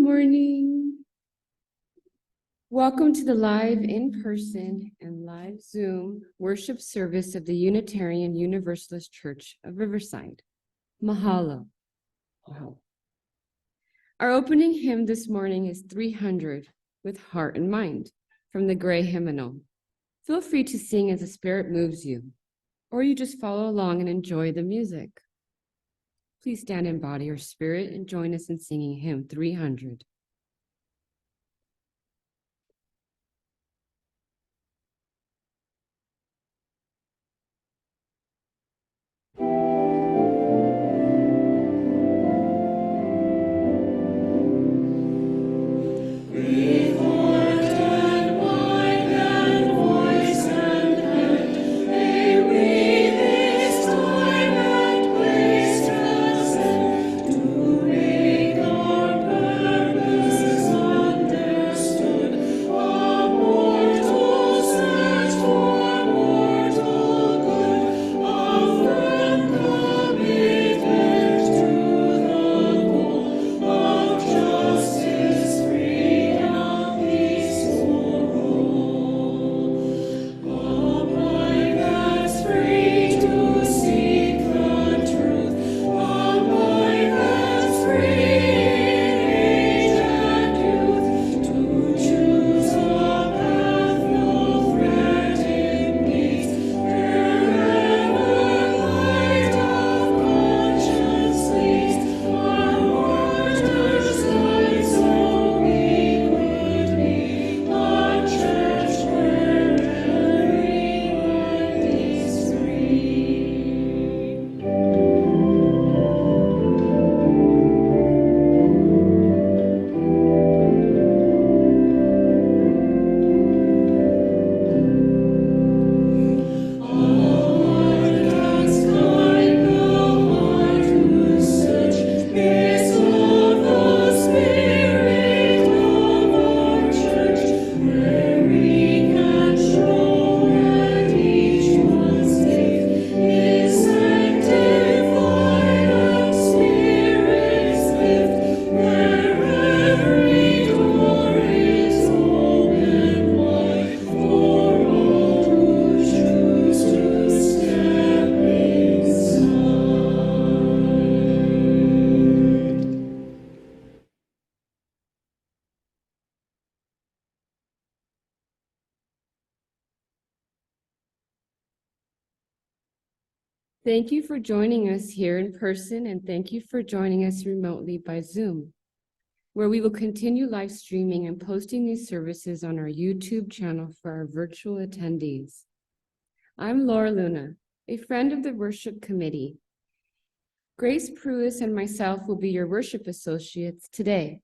morning. Welcome to the live in-person and live Zoom worship service of the Unitarian Universalist Church of Riverside. Mahalo. Wow. Our opening hymn this morning is 300 with Heart and Mind from the Gray Hymnal. Feel free to sing as the Spirit moves you, or you just follow along and enjoy the music. Please stand in body or spirit and join us in singing hymn 300. Thank you for joining us here in person, and thank you for joining us remotely by Zoom, where we will continue live streaming and posting these services on our YouTube channel for our virtual attendees. I'm Laura Luna, a friend of the worship committee. Grace Pruis and myself will be your worship associates today.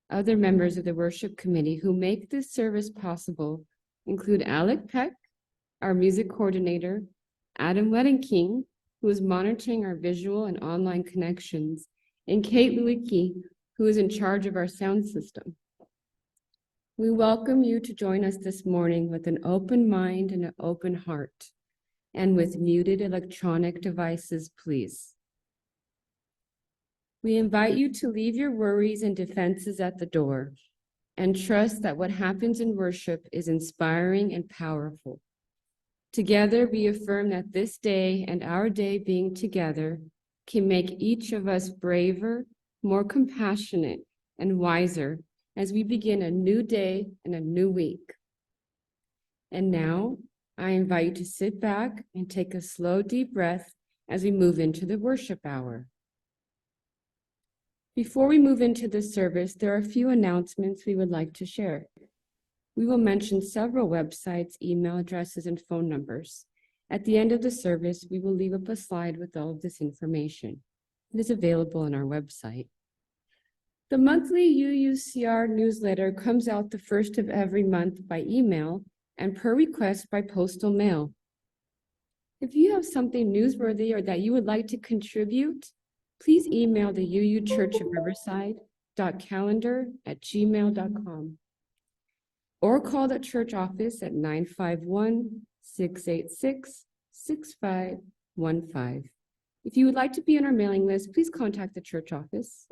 Other members of the worship committee who make this service possible include Alec Peck, our music coordinator, Adam Weddingking, who is monitoring our visual and online connections, and Kate Lewicki, who is in charge of our sound system. We welcome you to join us this morning with an open mind and an open heart, and with muted electronic devices, please. We invite you to leave your worries and defenses at the door and trust that what happens in worship is inspiring and powerful. Together, we affirm that this day and our day being together can make each of us braver, more compassionate, and wiser as we begin a new day and a new week. And now, I invite you to sit back and take a slow, deep breath as we move into the worship hour. Before we move into the service, there are a few announcements we would like to share. We will mention several websites, email addresses, and phone numbers. At the end of the service, we will leave up a slide with all of this information. It is available on our website. The monthly UUCR newsletter comes out the first of every month by email and per request by postal mail. If you have something newsworthy or that you would like to contribute, please email the UU Church of Riverside.calendar@gmail.com. or call the church office at 951-686-6515. If you would like to be on our mailing list, please contact the church office.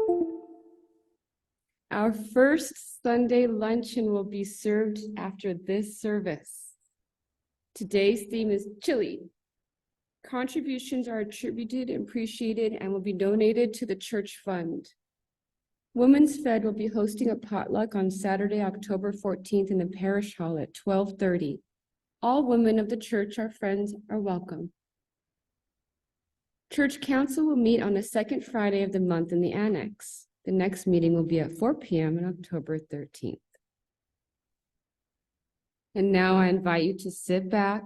Our first Sunday luncheon will be served after this service. Today's theme is chili. Contributions are attributed and appreciated and will be donated to the church fund. Women's Fed will be hosting a potluck on Saturday, October 14th in the parish hall at 12:30. All women of the church, our friends, are welcome. Church council will meet on the second Friday of the month in the annex. The next meeting will be at 4 p.m. on October 13th. And now I invite you to sit back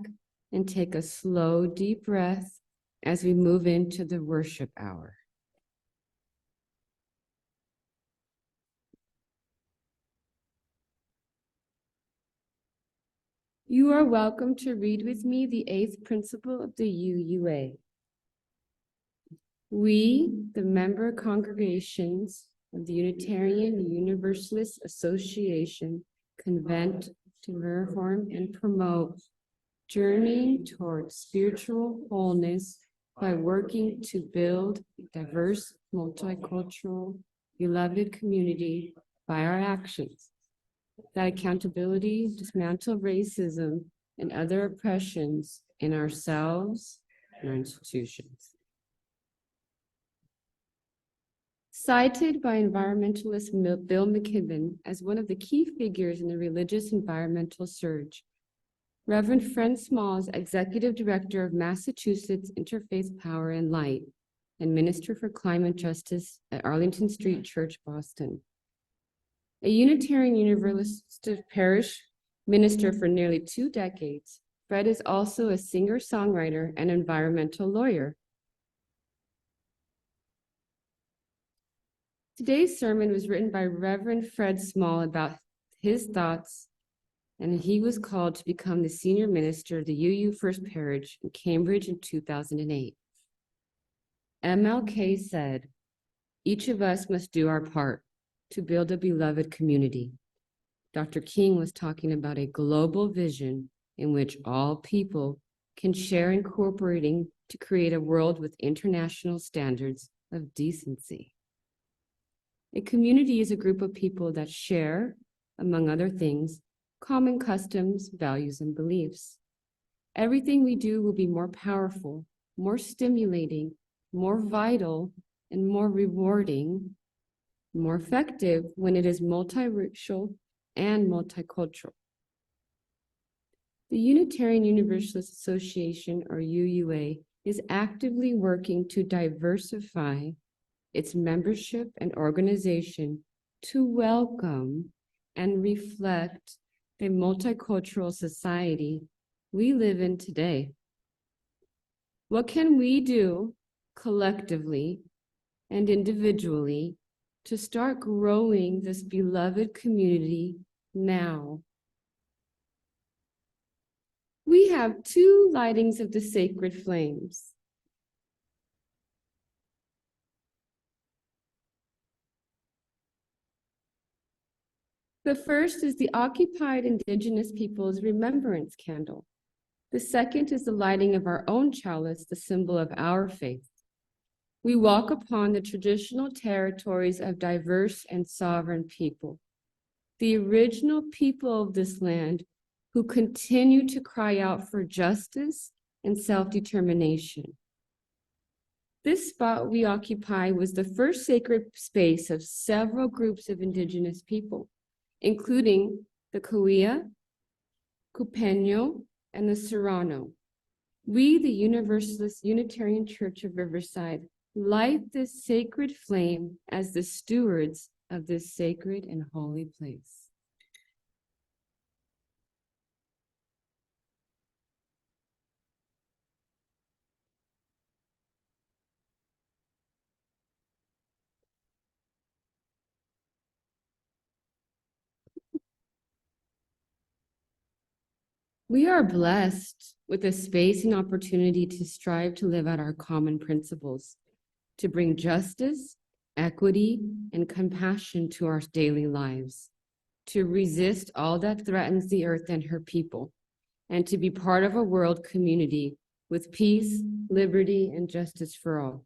and take a slow, deep breath as we move into the worship hour. You are welcome to read with me the 8th principle of the UUA. We, the member congregations of the Unitarian Universalist Association, convent to reform and promote journeying towards spiritual wholeness by working to build a diverse, multicultural, beloved community by our actions. That accountability dismantle racism and other oppressions in ourselves and our institutions. Cited by environmentalist Bill McKibben as one of the key figures in the religious environmental surge, Rev Fred Small is Executive Director of Massachusetts Interfaith Power and Light and Minister for Climate Justice at Arlington Street Church, Boston. A Unitarian Universalist Parish minister for nearly 2 decades, Fred is also a singer-songwriter and environmental lawyer. Today's sermon was written by Rev Fred Small about his thoughts, and he was called to become the senior minister of the UU First Parish in Cambridge in 2008. MLK said, "Each of us must do our part to build a beloved community." Dr. King was talking about a global vision in which all people can share in cooperating to create a world with international standards of decency. A community is a group of people that share, among other things, common customs, values, and beliefs. Everything we do will be more powerful, more stimulating, more vital, and more rewarding, more effective when it is multiracial and multicultural. The Unitarian Universalist Association, or UUA, is actively working to diversify its membership and organization to welcome and reflect the multicultural society we live in today. What can we do collectively and individually to start growing this beloved community now? We have 2 lightings of the sacred flames. The first is the occupied Indigenous peoples' remembrance candle. The second is the lighting of our own chalice, the symbol of our faith. We walk upon the traditional territories of diverse and sovereign people, the original people of this land who continue to cry out for justice and self-determination. This spot we occupy was the first sacred space of several groups of Indigenous people, including the Cahuilla, Cupeño, and the Serrano. We, the Universalist Unitarian Church of Riverside, light this sacred flame as the stewards of this sacred and holy place. We are blessed with a space and opportunity to strive to live out our common principles, to bring justice, equity, and compassion to our daily lives, to resist all that threatens the earth and her people, and to be part of a world community with peace, liberty, and justice for all.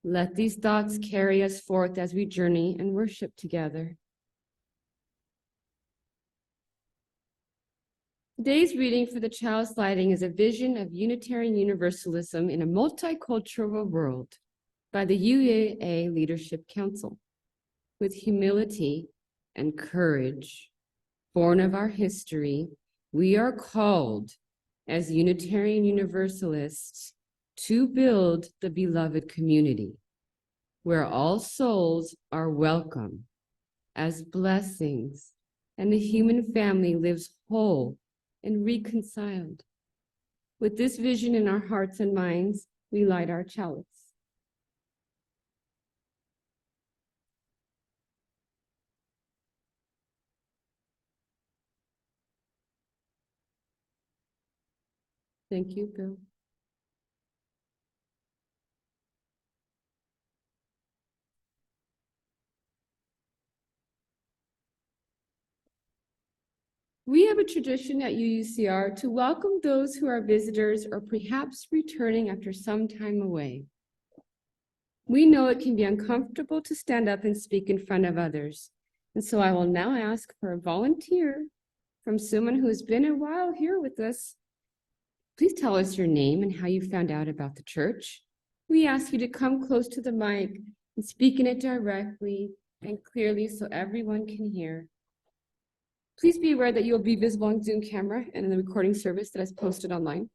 Let these thoughts carry us forth as we journey and worship together. Today's reading for the child's lighting is a vision of Unitarian Universalism in a multicultural world by the UAA Leadership Council. With humility and courage, born of our history, we are called as Unitarian Universalists to build the beloved community, where all souls are welcome as blessings and the human family lives whole and reconciled. With this vision in our hearts and minds, we light our chalice. Thank you, Bill. We have a tradition at UUCR to welcome those who are visitors or perhaps returning after some time away. We know it can be uncomfortable to stand up and speak in front of others, and so I will now ask for a volunteer from someone who has been a while here with us. Please tell us your name and how you found out about the church. We ask you to come close to the mic and speak in it directly and clearly so everyone can hear. Please be aware that you will be visible on Zoom camera and in the recording service that is posted online.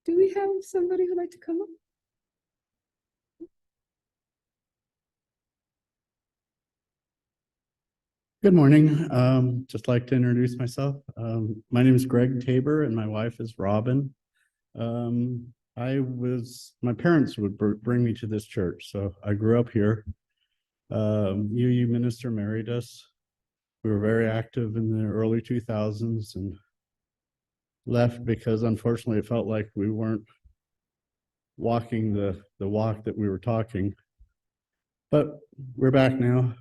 Do we have somebody who'd like to come up? Good morning. Just like to introduce myself. My name is Greg Tabor and my wife is Robin. My parents would bring me to this church, so I grew up here. UU minister married us. We were very active in the early 2000s and left because unfortunately it felt like we weren't walking the walk that we were talking. But we're back now.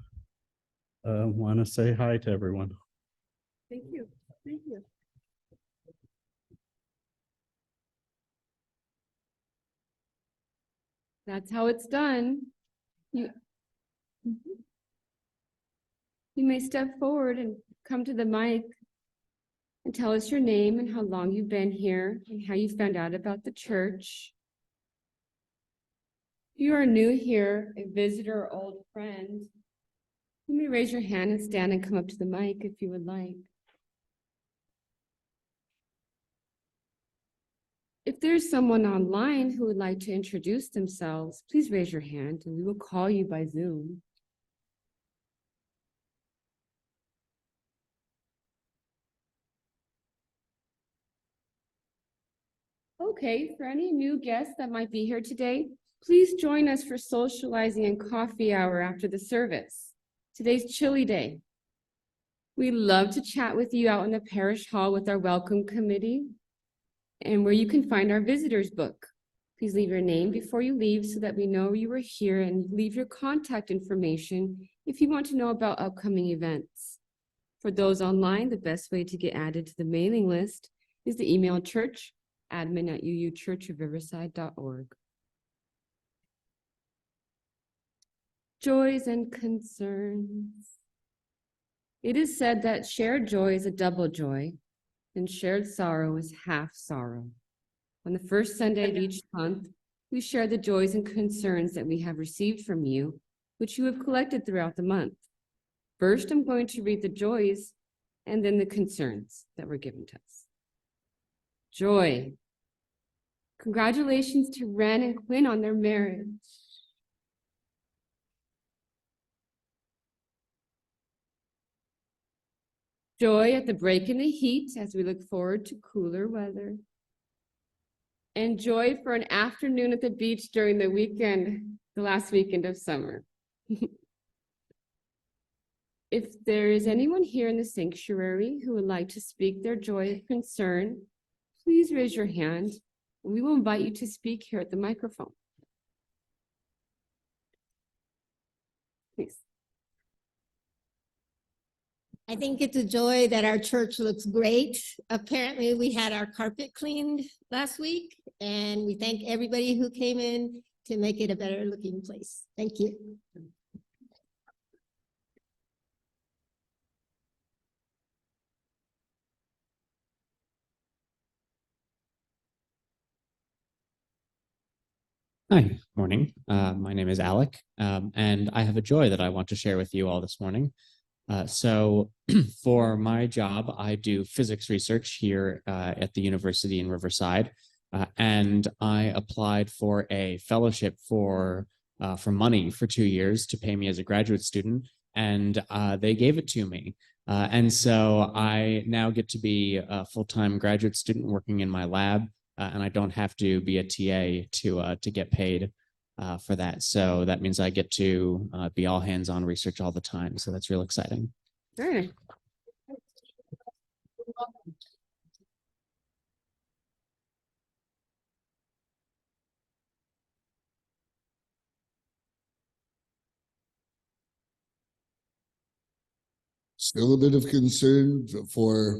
Want to say hi to everyone. Thank you. Thank you. That's how it's done. You may step forward and come to the mic and tell us your name and how long you've been here and how you found out about the church. If you are new here, a visitor or old friend, you may raise your hand and stand and come up to the mic if you would like. If there's someone online who would like to introduce themselves, please raise your hand and we will call you by Zoom. Okay, for any new guests that might be here today, please join us for socializing and coffee hour after the service. Today's chilly day. We love to chat with you out in the parish hall with our welcome committee and where you can find our visitors book. Please leave your name before you leave so that we know you were here and leave your contact information if you want to know about upcoming events. For those online, the best way to get added to the mailing list is to email church@uuchurchofriverside.org. Joys and concerns. It is said that shared joy is a double joy, and shared sorrow is half sorrow. On the first Sunday of each month, we share the joys and concerns that we have received from you, which you have collected throughout the month. First, I'm going to read the joys and then the concerns that were given to us. Joy. Congratulations to Ren and Quinn on their marriage. Joy at the break in the heat as we look forward to cooler weather. And joy for an afternoon at the beach during the weekend, the last weekend of summer. If there is anyone here in the sanctuary who would like to speak their joy or concern, please raise your hand and we will invite you to speak here at the microphone. Please. I think it's a joy that our church looks great. Apparently, we had our carpet cleaned last week, and we thank everybody who came in to make it a better looking place. Thank you. Hi, morning. My name is Alec, and I have a joy that I want to share with you all this morning. So for my job, I do physics research here at the university in Riverside, and I applied for a fellowship for money for 2 years to pay me as a graduate student, and they gave it to me. And so I now get to be a full-time graduate student working in my lab, and I don't have to be a TA to get paid for that. So that means I get to be all hands-on research all the time. So that's real exciting. Very nice. Still a bit of concern for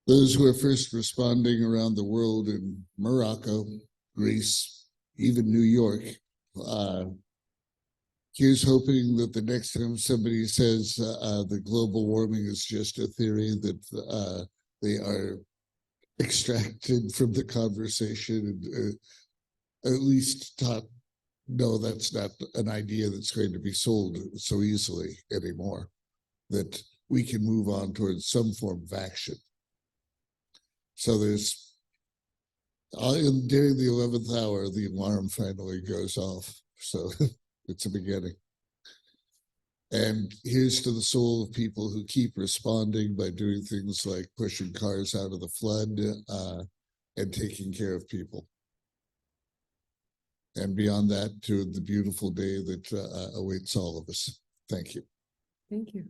those who are first responding around the world in Morocco, Greece, even New York. Here's hoping that the next time somebody says the global warming is just a theory, that they are extracted from the conversation and at least taught, no, that's not an idea that's going to be sold so easily anymore, that we can move on towards some form of action. So there's, during the 11th hour, the alarm finally goes off. So it's a beginning. And here's to the soul of people who keep responding by doing things like pushing cars out of the flood and taking care of people. And beyond that, to the beautiful day that awaits all of us. Thank you. Thank you.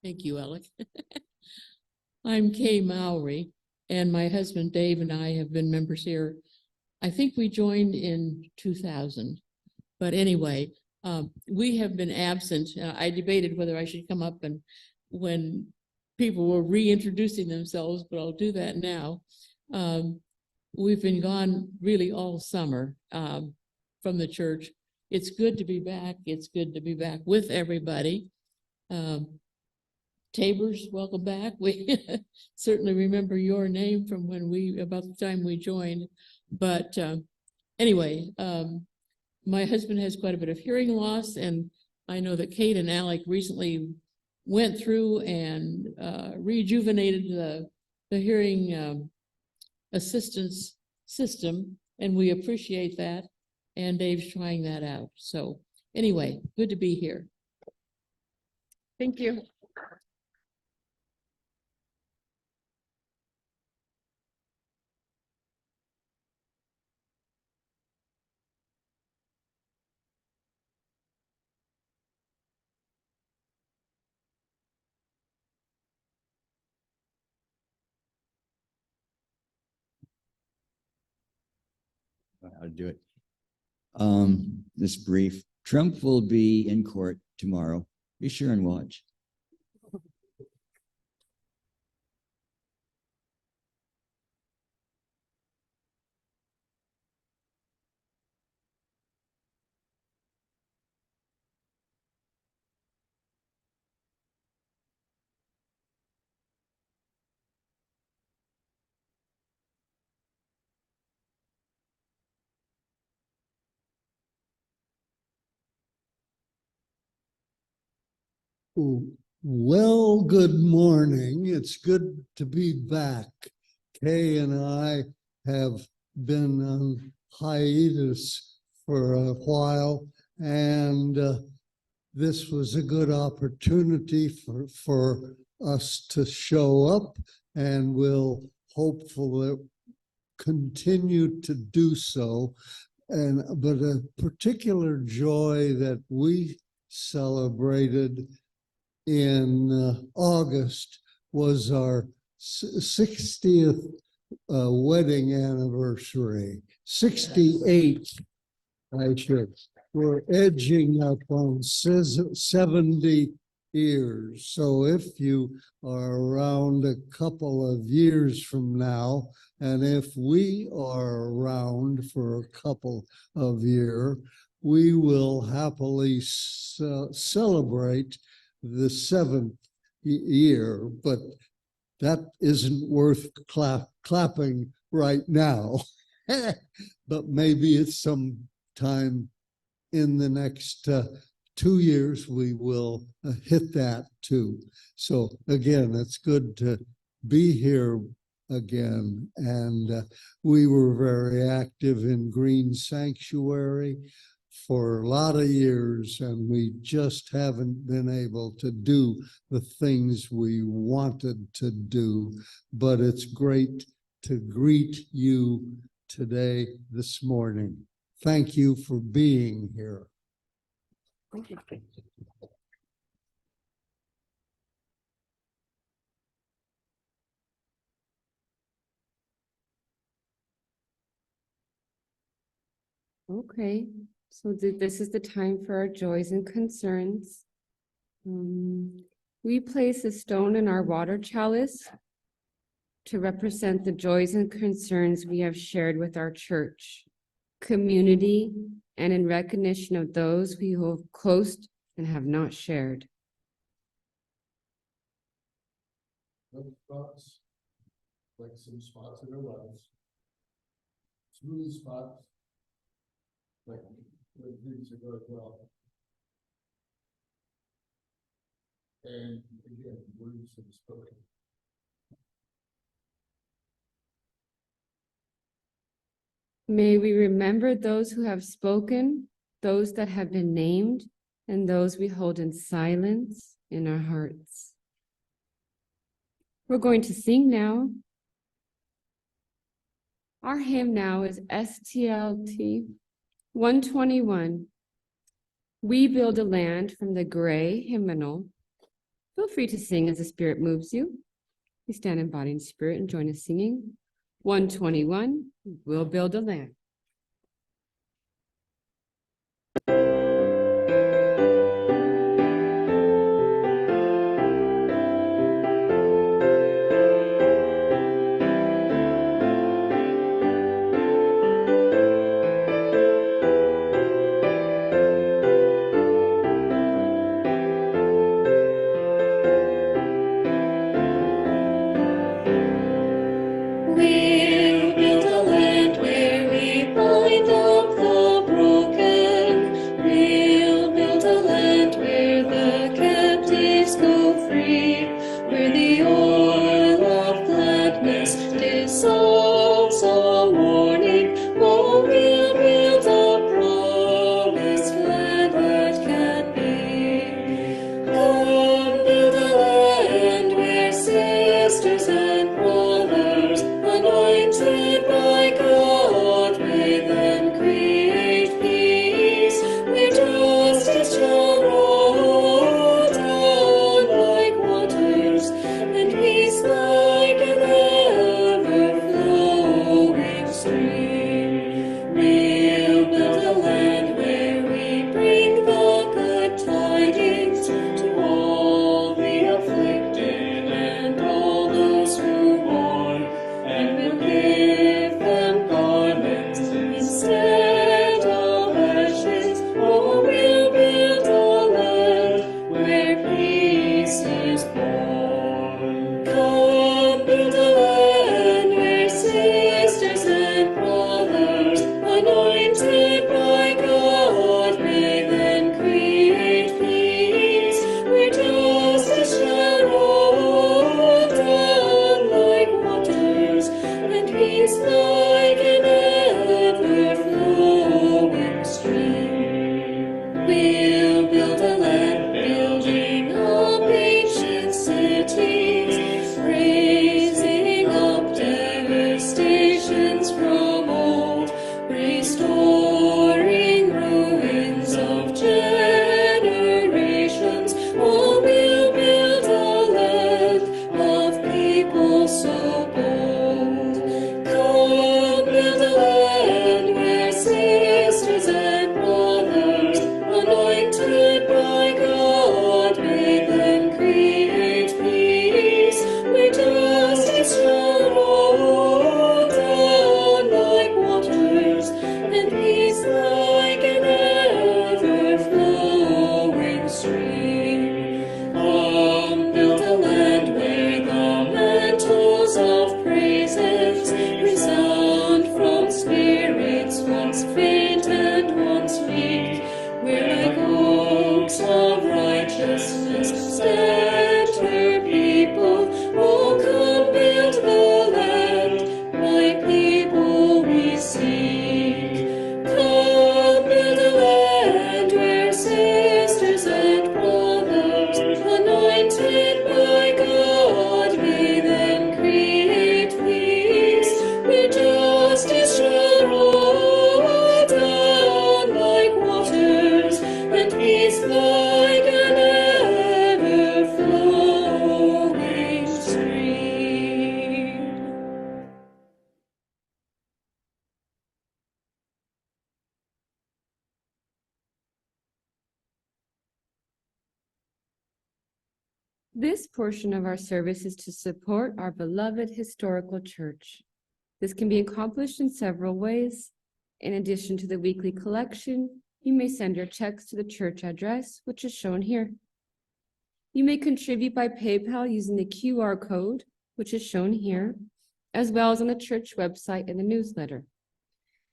Thank you, Alec. I'm Kay Mowry, and my husband Dave and I have been members here. I think we joined in 2000, but anyway, we have been absent. I debated whether I should come up and when people were reintroducing themselves, but I'll do that now. We've been gone really all summer from the church. It's good to be back. It's good to be back with everybody. Tabors, welcome back. We certainly remember your name from when about the time we joined. But anyway, my husband has quite a bit of hearing loss, and I know that Kate and Alec recently went through and rejuvenated the hearing assistance system, and we appreciate that. And Dave's trying that out. So anyway, good to be here. Thank you. How to do it. This brief. Trump will be in court tomorrow. Be sure and watch. Well, good morning. It's good to be back. Kay and I have been on hiatus for a while, and this was a good opportunity for us to show up, and we'll hopefully continue to do so. but a particular joy that we celebrated in August was our 60th wedding anniversary. 68, I should. We're edging up on 70 years. So if you are around a couple of years from now, and if we are around for a couple of years, we will happily celebrate the 7th year, but that isn't worth clapping right now. But maybe it's some time in the next 2 years, we will hit that too. So again, it's good to be here again. And we were very active in Green Sanctuary for a lot of years, and we just haven't been able to do the things we wanted to do. But it's great to greet you today, this morning. Thank you for being here. Okay, so this is the time for our joys and concerns. We place a stone in our water chalice to represent the joys and concerns we have shared with our church, community, and in recognition of those we hold close and have not shared. Spots, like some spots in our lives. Smooth spots, like where things are going well. And again, words have spoken. May we remember those who have spoken, those that have been named, and those we hold in silence in our hearts. We're going to sing now. Our hymn now is STLT 121. We Build a Land, from the gray hymnal. Feel free to sing as the Spirit moves you. Please stand in body and spirit and join us singing. 121, we'll build a land. We'll build a land where we works of righteousness stand her people. Oh, come build the land, my people we seek. Come build a land where sisters and brothers, anointed by God, may then create peace, where justice shall roll down like waters, and peace like an ever-flowing stream. This portion of our service is to support our beloved historical church. This can be accomplished in several ways. In addition to the weekly collection, you may send your checks to the church address, which is shown here. You may contribute by PayPal using the QR code, which is shown here, as well as on the church website and the newsletter.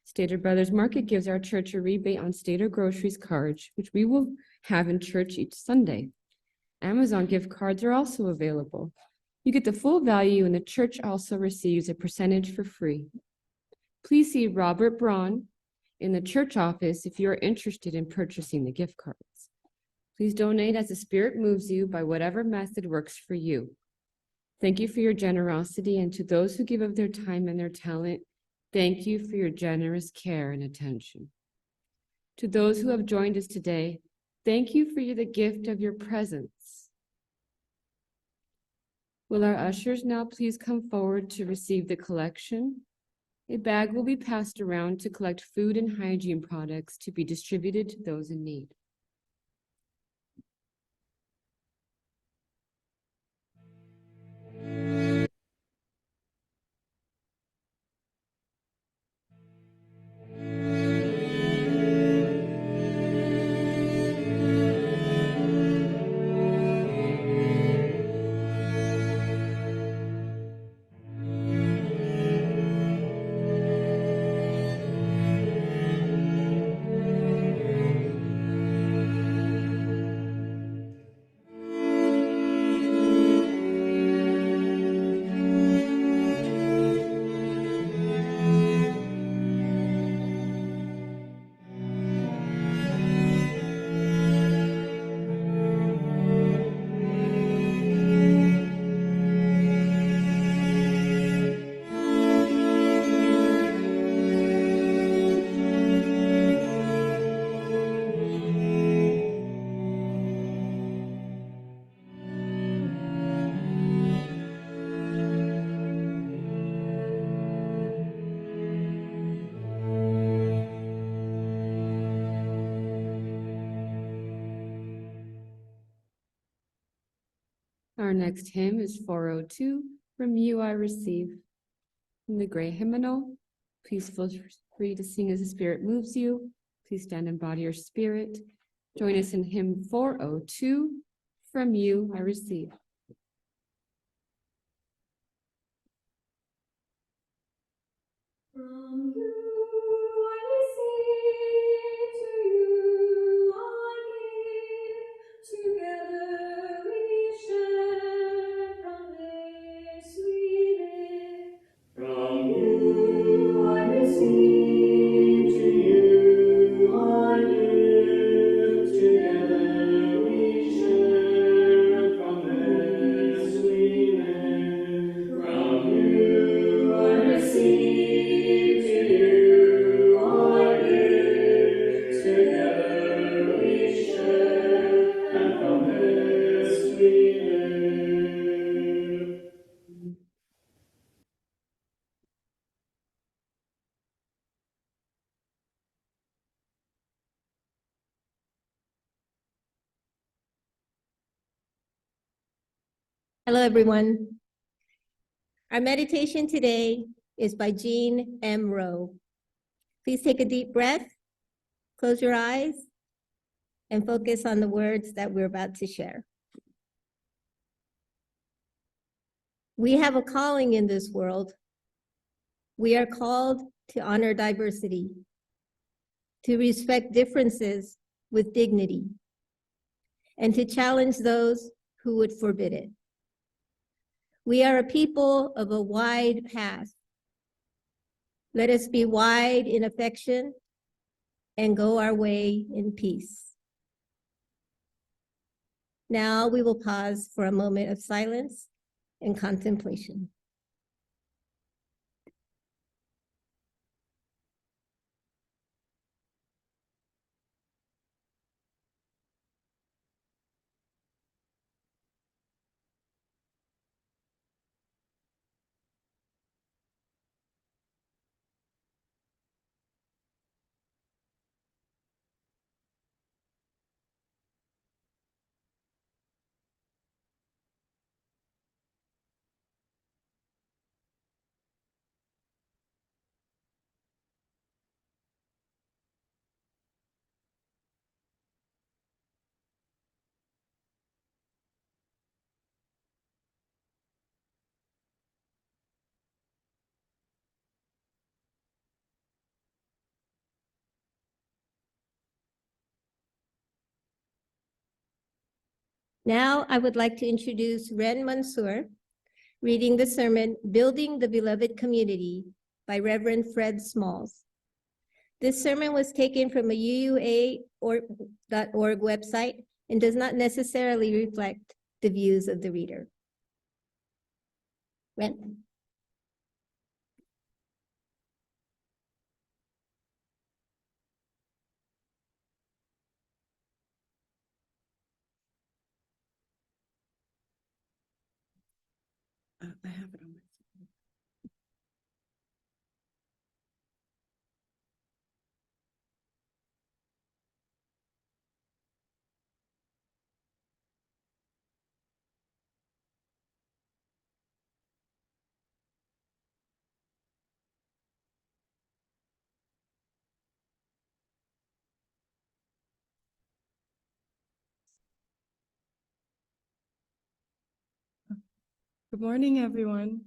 Stater Brothers Market gives our church a rebate on Stater Groceries cards, which we will have in church each Sunday. Amazon gift cards are also available. You get the full value, and the church also receives a percentage for free. Please see Robert Braun in the church office if you are interested in purchasing the gift cards. Please donate as the Spirit moves you by whatever method works for you. Thank you for your generosity, and to those who give of their time and their talent, thank you for your generous care and attention. To those who have joined us today, thank you for the gift of your presence. Will our ushers now please come forward to receive the collection? A bag will be passed around to collect food and hygiene products to be distributed to those in need. Our next hymn is 402, From You I Receive. From the gray hymnal, please feel free to sing as the Spirit moves you. Please stand and body your spirit. Join us in hymn 402, From You I Receive. From you I receive, to you I give, together we share, from this we live. From you I receive, to you I give, together we share, from this we live. From you I receive, to you I give, together we share, and from this we live. Hello, everyone. Our meditation today is by Jean M. Rowe. Please take a deep breath, close your eyes, and focus on the words that we're about to share. We have a calling in this world. We are called to honor diversity, to respect differences with dignity, and to challenge those who would forbid it. We are a people of a wide path. Let us be wide in affection and go our way in peace. Now we will pause for a moment of silence and contemplation. Now I would like to introduce Ren Mansour, reading the sermon, Building the Beloved Community by Rev Fred Small. This sermon was taken from a UUA.org website and does not necessarily reflect the views of the reader. Ren. I have it on my phone. Good morning, everyone.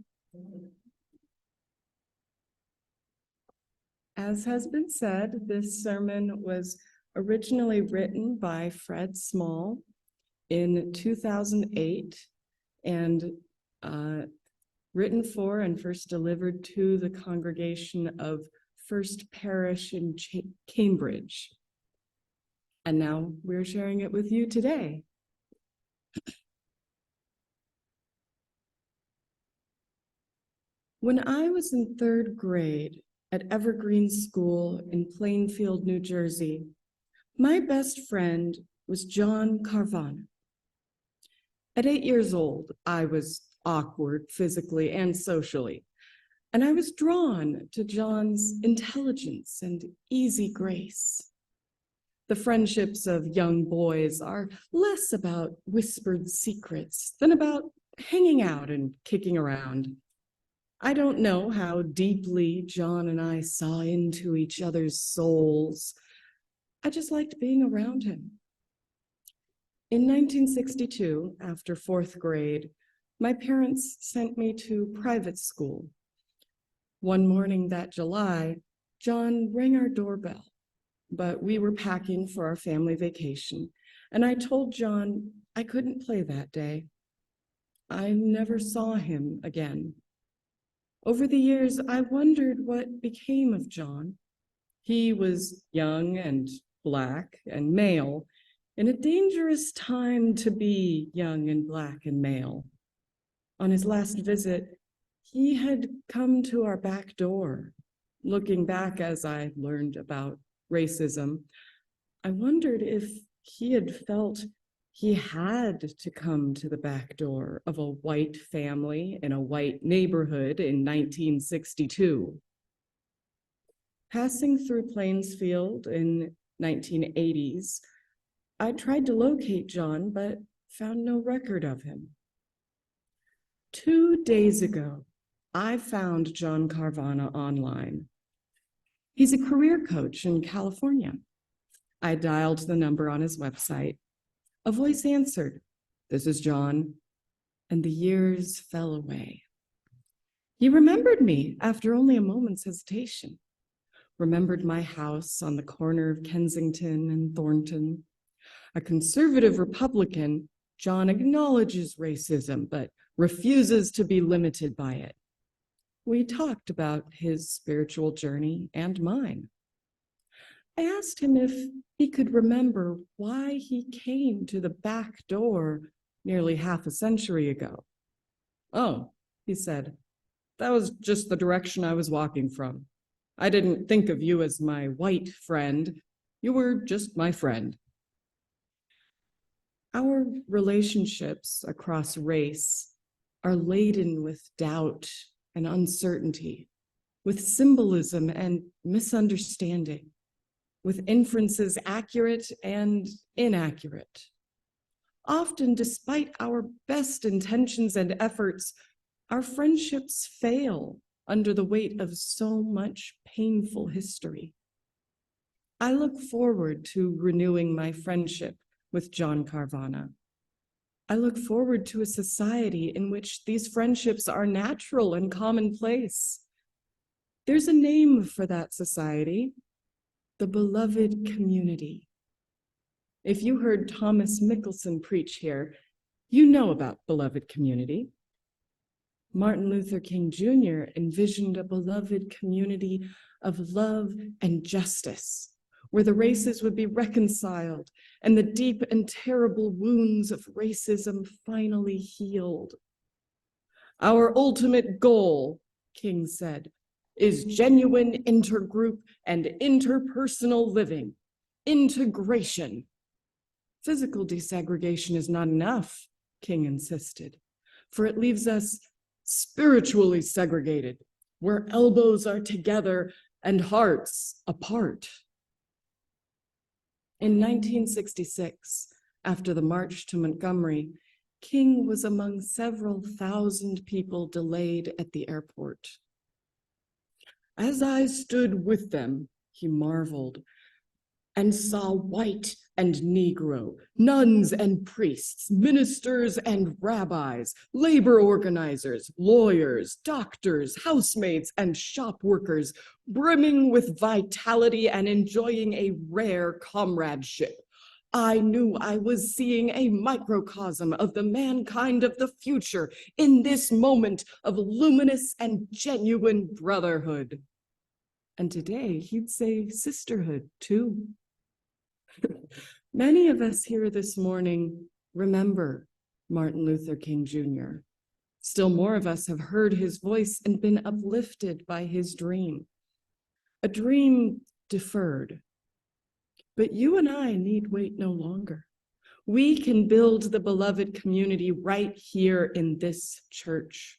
As has been said, this sermon was originally written by Fred Small in 2008 and written for and first delivered to the congregation of First Parish in Cambridge. And now we're sharing it with you today. When I was in 3rd grade at Evergreen School in Plainfield, New Jersey, my best friend was John Carvana. At 8 years old, I was awkward physically and socially, and I was drawn to John's intelligence and easy grace. The friendships of young boys are less about whispered secrets than about hanging out and kicking around. I don't know how deeply John and I saw into each other's souls. I just liked being around him. In 1962, after 4th grade, my parents sent me to private school. One morning that July, John rang our doorbell, but we were packing for our family vacation, and I told John I couldn't play that day. I never saw him again. Over the years, I wondered what became of John. He was young and Black and male, in a dangerous time to be young and Black and male. On his last visit, he had come to our back door. Looking back as I learned about racism, I wondered if he had felt he had to come to the back door of a white family in a white neighborhood in 1962. Passing through Plainsfield in 1980s, I tried to locate John, but found no record of him. 2 days ago, I found John Carvana online. He's a career coach in California. I dialed the number on his website. A voice answered, "This is John," and the years fell away. He remembered me after only a moment's hesitation, remembered my house on the corner of Kensington and Thornton, A conservative Republican, John acknowledges racism, but refuses to be limited by it. We talked about his spiritual journey and mine. I asked him if he could remember why he came to the back door nearly half a century ago. Oh, he said, that was just the direction I was walking from. I didn't think of you as my white friend. You were just my friend. Our relationships across race are laden with doubt and uncertainty, with symbolism and misunderstanding, with inferences accurate and inaccurate. Often, despite our best intentions and efforts, our friendships fail under the weight of so much painful history. I look forward to renewing my friendship with John Carvana. I look forward to a society in which these friendships are natural and commonplace. There's a name for that society, the beloved community. If you heard Thomas Mickelson preach here, you know about beloved community. Martin Luther King Jr. envisioned a beloved community of love and justice, where the races would be reconciled and the deep and terrible wounds of racism finally healed. Our ultimate goal, King said, is genuine intergroup and interpersonal living, integration. Physical desegregation is not enough, King insisted, for it leaves us spiritually segregated, where elbows are together and hearts apart. In 1966, after the march to Montgomery, King was among several thousand people delayed at the airport. As I stood with them, he marveled, and saw white and Negro, nuns and priests, ministers and rabbis, labor organizers, lawyers, doctors, housemates, and shop workers, brimming with vitality and enjoying a rare comradeship. I knew I was seeing a microcosm of the mankind of the future in this moment of luminous and genuine brotherhood. And today he'd say sisterhood too. Many of us here this morning remember Martin Luther King Jr. Still more of us have heard his voice and been uplifted by his dream. A dream deferred. But you and I need wait no longer. We can build the beloved community right here in this church.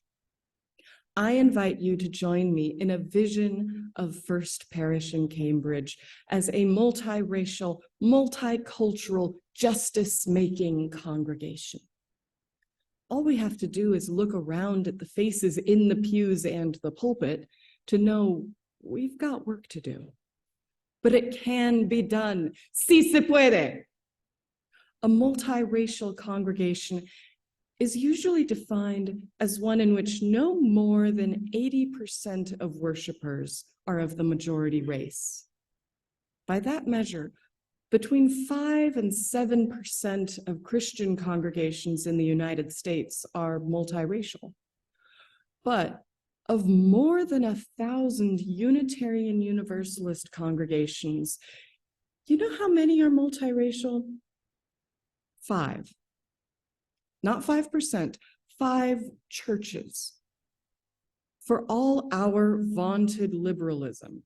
I invite you to join me in a vision of First Parish in Cambridge as a multiracial, multicultural, justice-making congregation. All we have to do is look around at the faces in the pews and the pulpit to know we've got work to do. But it can be done. Sí se puede. A multiracial congregation is usually defined as one in which no more than 80% of worshipers are of the majority race. By that measure, between 5 and 7% of Christian congregations in the United States are multiracial. But of more than 1,000 Unitarian Universalist congregations, you know how many are multiracial? 5. Not 5%, 5 churches. For all our vaunted liberalism,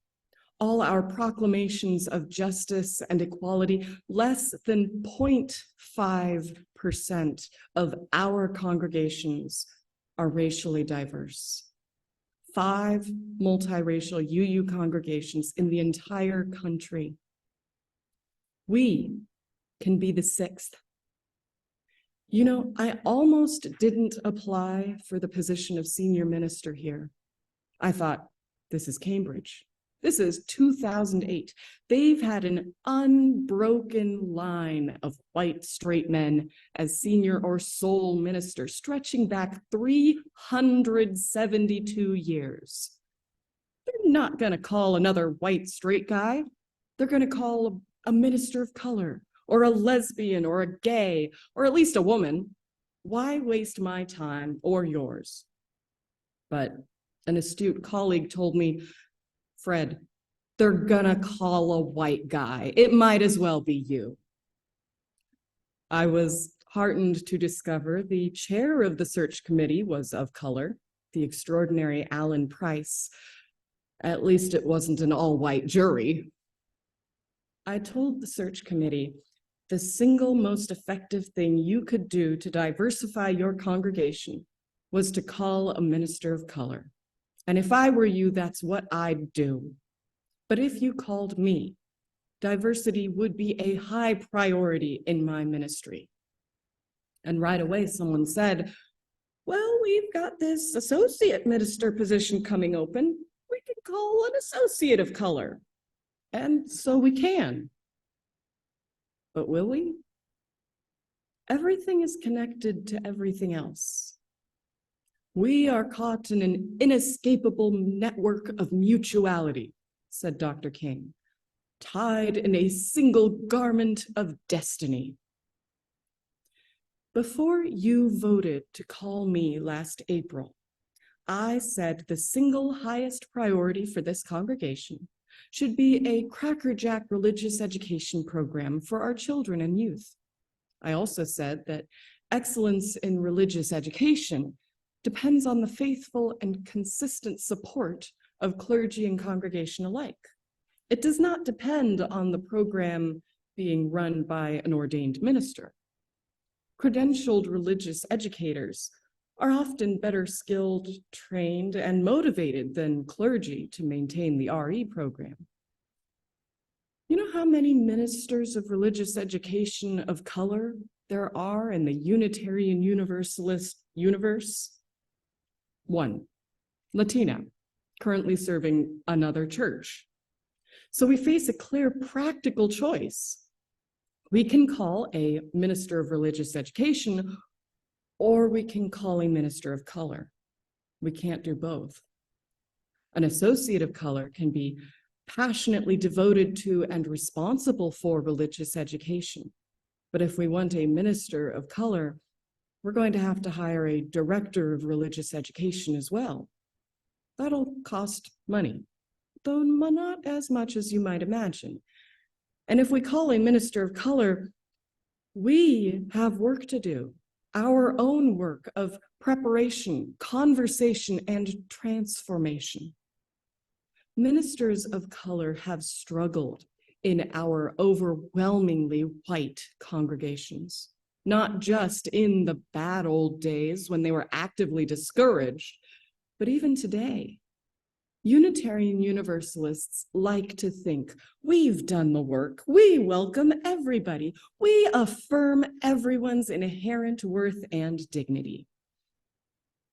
all our proclamations of justice and equality, less than 0.5% of our congregations are racially diverse. 5 multiracial UU congregations in the entire country. We can be the 6th. You know, I almost didn't apply for the position of senior minister here. I thought, this is Cambridge. This is 2008. They've had an unbroken line of white straight men as senior or sole minister, stretching back 372 years. They're not going to call another white straight guy. They're going to call a minister of color or a lesbian, or a gay, or at least a woman, why waste my time or yours? But an astute colleague told me, Fred, they're gonna call a white guy. It might as well be you. I was heartened to discover the chair of the search committee was of color, the extraordinary Alan Price. At least it wasn't an all-white jury. I told the search committee, the single most effective thing you could do to diversify your congregation was to call a minister of color. And if I were you, that's what I'd do. But if you called me, diversity would be a high priority in my ministry. And right away, someone said, well, we've got this associate minister position coming open. We can call an associate of color. And so we can. But will we? Everything is connected to everything else. We are caught in an inescapable network of mutuality, said Dr. King, tied in a single garment of destiny. Before you voted to call me last April, I said the single highest priority for this congregation should be a crackerjack religious education program for our children and youth. I also said that excellence in religious education depends on the faithful and consistent support of clergy and congregation alike. It does not depend on the program being run by an ordained minister. Credentialed religious educators are often better skilled, trained, and motivated than clergy to maintain the RE program. You know how many ministers of religious education of color there are in the Unitarian Universalist universe? 1, Latina, currently serving another church. So we face a clear practical choice. We can call a minister of religious education, or we can call a minister of color. We can't do both. An associate of color can be passionately devoted to and responsible for religious education. But if we want a minister of color, we're going to have to hire a director of religious education as well. That'll cost money, though not as much as you might imagine. And if we call a minister of color, we have work to do, our own work of preparation, conversation, and transformation. Ministers of color have struggled in our overwhelmingly white congregations, not just in the bad old days when they were actively discouraged, but even today. Unitarian Universalists like to think, we've done the work, we welcome everybody, we affirm everyone's inherent worth and dignity.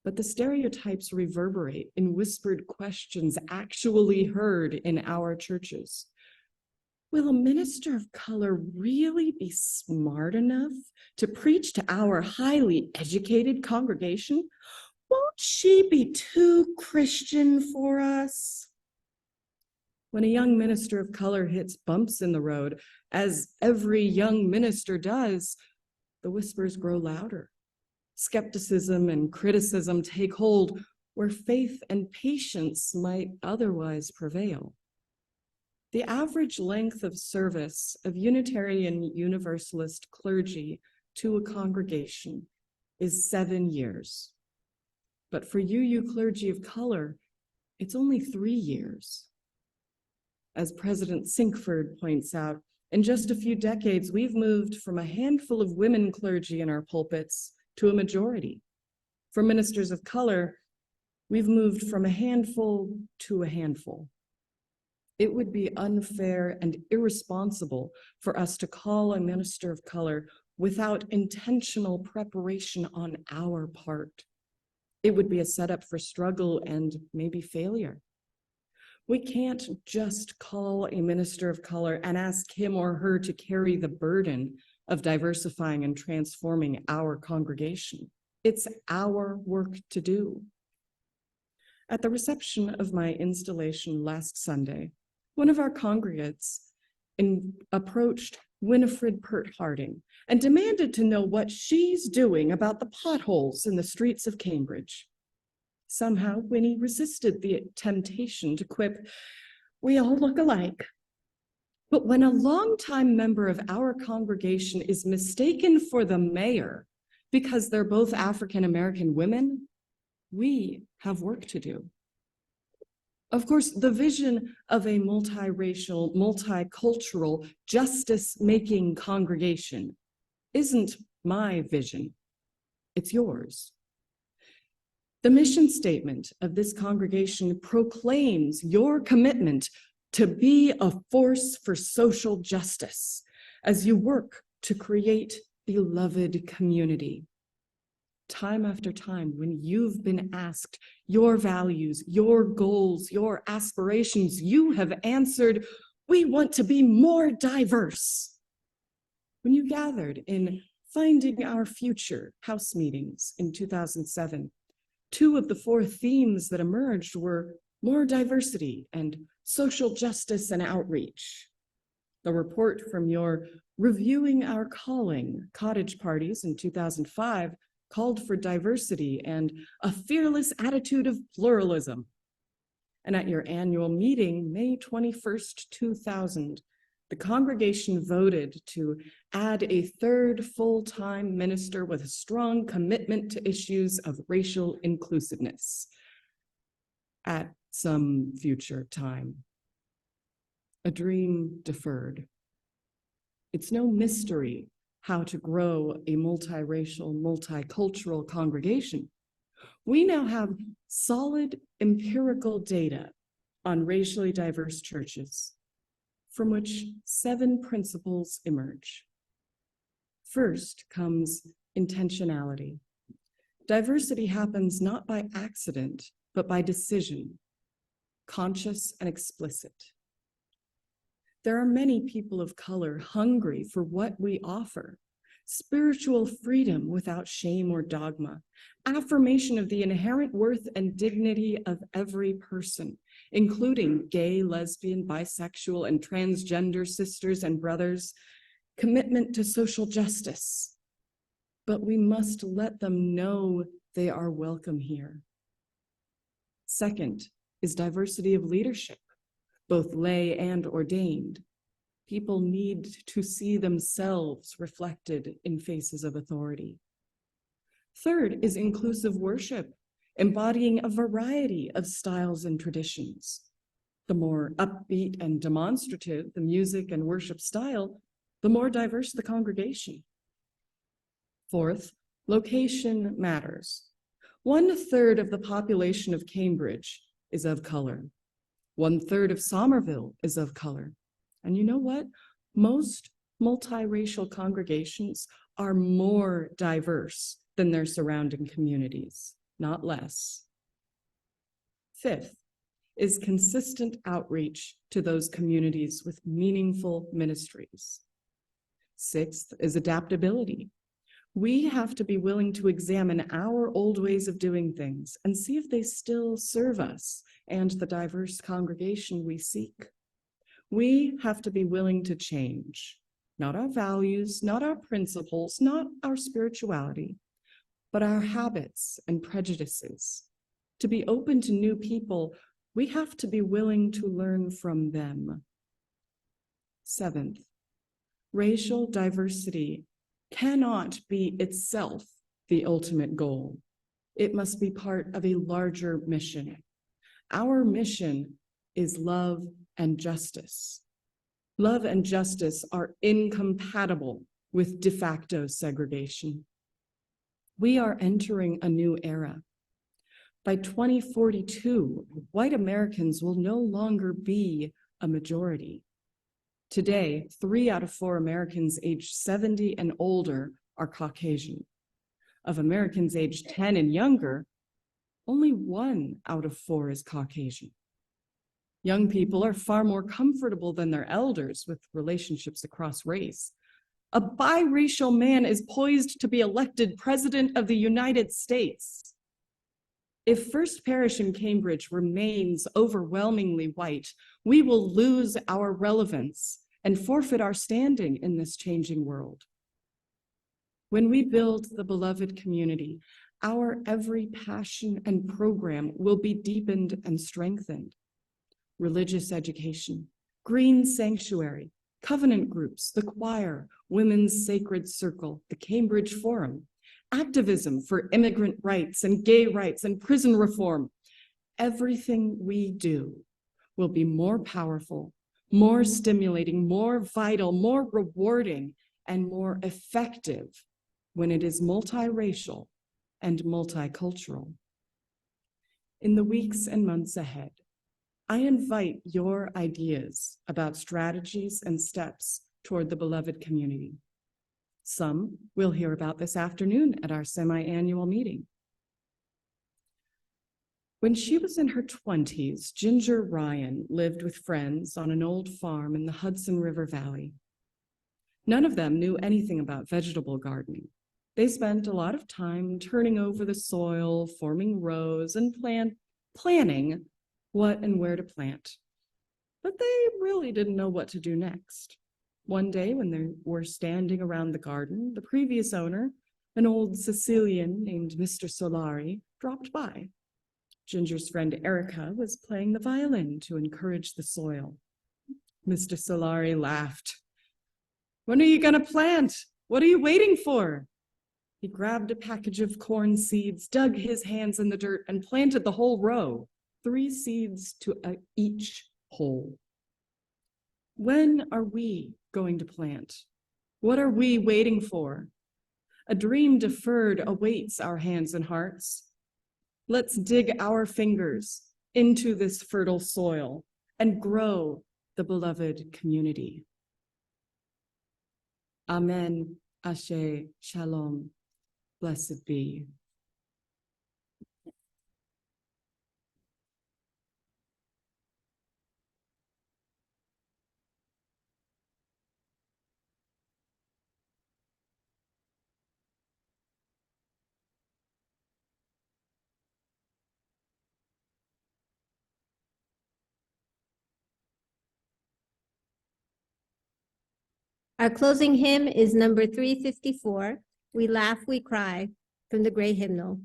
But the stereotypes reverberate in whispered questions actually heard in our churches. Will a minister of color really be smart enough to preach to our highly educated congregation? Won't she be too Christian for us? When a young minister of color hits bumps in the road, as every young minister does, the whispers grow louder. Skepticism and criticism take hold where faith and patience might otherwise prevail. The average length of service of Unitarian Universalist clergy to a congregation is 7 years. But for UU clergy of color, it's only 3 years. As President Sinkford points out, in just a few decades, we've moved from a handful of women clergy in our pulpits to a majority. For ministers of color, we've moved from a handful to a handful. It would be unfair and irresponsible for us to call a minister of color without intentional preparation on our part. It would be a setup for struggle and maybe failure. We can't just call a minister of color and ask him or her to carry the burden of diversifying and transforming our congregation. It's our work to do. At the reception of my installation last Sunday, one of our congregates approached Winifred Pert Harding, and demanded to know what she's doing about the potholes in the streets of Cambridge. Somehow, Winnie resisted the temptation to quip, "We all look alike." But when a longtime member of our congregation is mistaken for the mayor because they're both African-American women, we have work to do. Of course, the vision of a multiracial, multicultural, justice-making congregation isn't my vision, it's yours. The mission statement of this congregation proclaims your commitment to be a force for social justice as you work to create beloved community. Time after time, when you've been asked your values, your goals, your aspirations, you have answered, "We want to be more diverse." When you gathered in Finding Our Future house meetings in 2007, 2 of the 4 themes that emerged were more diversity and social justice and outreach. The report from your Reviewing Our Calling cottage parties in 2005 called for diversity and a fearless attitude of pluralism. And at your annual meeting, May 21st, 2000, the congregation voted to add a 3rd full-time minister with a strong commitment to issues of racial inclusiveness at some future time. A dream deferred. It's no mystery how to grow a multiracial, multicultural congregation. We now have solid empirical data on racially diverse churches, from which 7 principles emerge. First comes intentionality. Diversity happens not by accident, but by decision, conscious and explicit. There are many people of color hungry for what we offer: spiritual freedom without shame or dogma, affirmation of the inherent worth and dignity of every person, including gay, lesbian, bisexual, and transgender sisters and brothers, commitment to social justice. But we must let them know they are welcome here. Second is diversity of leadership, both lay and ordained. People need to see themselves reflected in faces of authority. Third is inclusive worship, embodying a variety of styles and traditions. The more upbeat and demonstrative the music and worship style, the more diverse the congregation. Fourth, location matters. 1/3 of the population of Cambridge is of color. 1/3 of Somerville is of color. And you know what? Most multiracial congregations are more diverse than their surrounding communities, not less. Fifth is consistent outreach to those communities with meaningful ministries. Sixth is adaptability. We have to be willing to examine our old ways of doing things and see if they still serve us and the diverse congregation we seek. We have to be willing to change, not our values, not our principles, not our spirituality, but our habits and prejudices. To be open to new people, we have to be willing to learn from them. Seventh, racial diversity cannot be itself the ultimate goal. It must be part of a larger mission. Our mission is love and justice. Love and justice are incompatible with de facto segregation. We are entering a new era. By 2042, white Americans will no longer be a majority. Today, 3 out of 4 Americans aged 70 and older are Caucasian. Of Americans aged 10 and younger, only 1 out of 4 is Caucasian. Young people are far more comfortable than their elders with relationships across race. A biracial man is poised to be elected president of the United States. If First Parish in Cambridge remains overwhelmingly white, we will lose our relevance and forfeit our standing in this changing world. When we build the beloved community, our every passion and program will be deepened and strengthened. Religious education, green sanctuary, covenant groups, the choir, women's sacred circle, the Cambridge Forum, activism for immigrant rights and gay rights and prison reform. Everything we do will be more powerful, more stimulating, more vital, more rewarding, and more effective when it is multiracial and multicultural. In the weeks and months ahead, I invite your ideas about strategies and steps toward the beloved community. Some we'll hear about this afternoon at our semi-annual meeting. When she was in her 20s, Ginger Ryan lived with friends on an old farm in the Hudson River Valley. None of them knew anything about vegetable gardening. They spent a lot of time turning over the soil, forming rows, and planning what and where to plant. But they really didn't know what to do next. One day when they were standing around the garden, the previous owner, an old Sicilian named Mr. Solari, dropped by. Ginger's friend Erica was playing the violin to encourage the soil. Mr. Solari laughed. "When are you going to plant? What are you waiting for?" He grabbed a package of corn seeds, dug his hands in the dirt, and planted the whole row, 3 seeds to each hole. When are we going to plant? What are we waiting for? A dream deferred awaits our hands and hearts. Let's dig our fingers into this fertile soil and grow the beloved community. Amen, Ashe, Shalom, blessed be. Our closing hymn is number 354, We Laugh, We Cry, from the Gray Hymnal.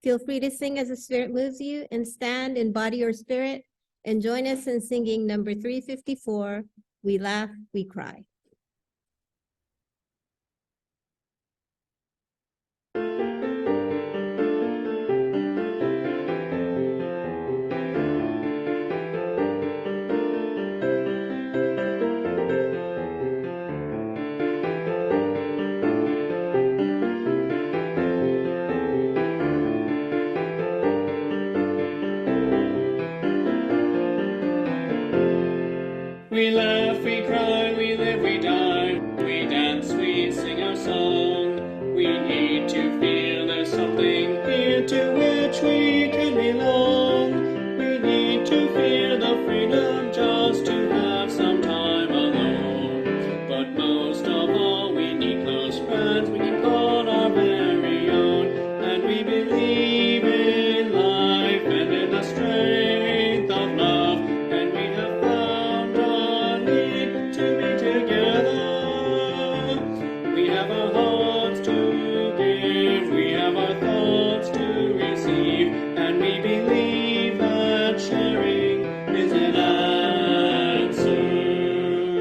Feel free to sing as the Spirit moves you and stand in body or spirit and join us in singing number 354, We Laugh, We Cry. We laugh, we cry, we live, we die. We dance, we sing our song. We need to feel there's something here to which we can belong. We need to feel the freedom just to have some time alone. But most of all, we need close friends we can call our very own. And we believe in life and in the strength of love. And we have found our need to be together. We have our hearts to give, we have our thoughts to receive, and we believe that sharing is an answer.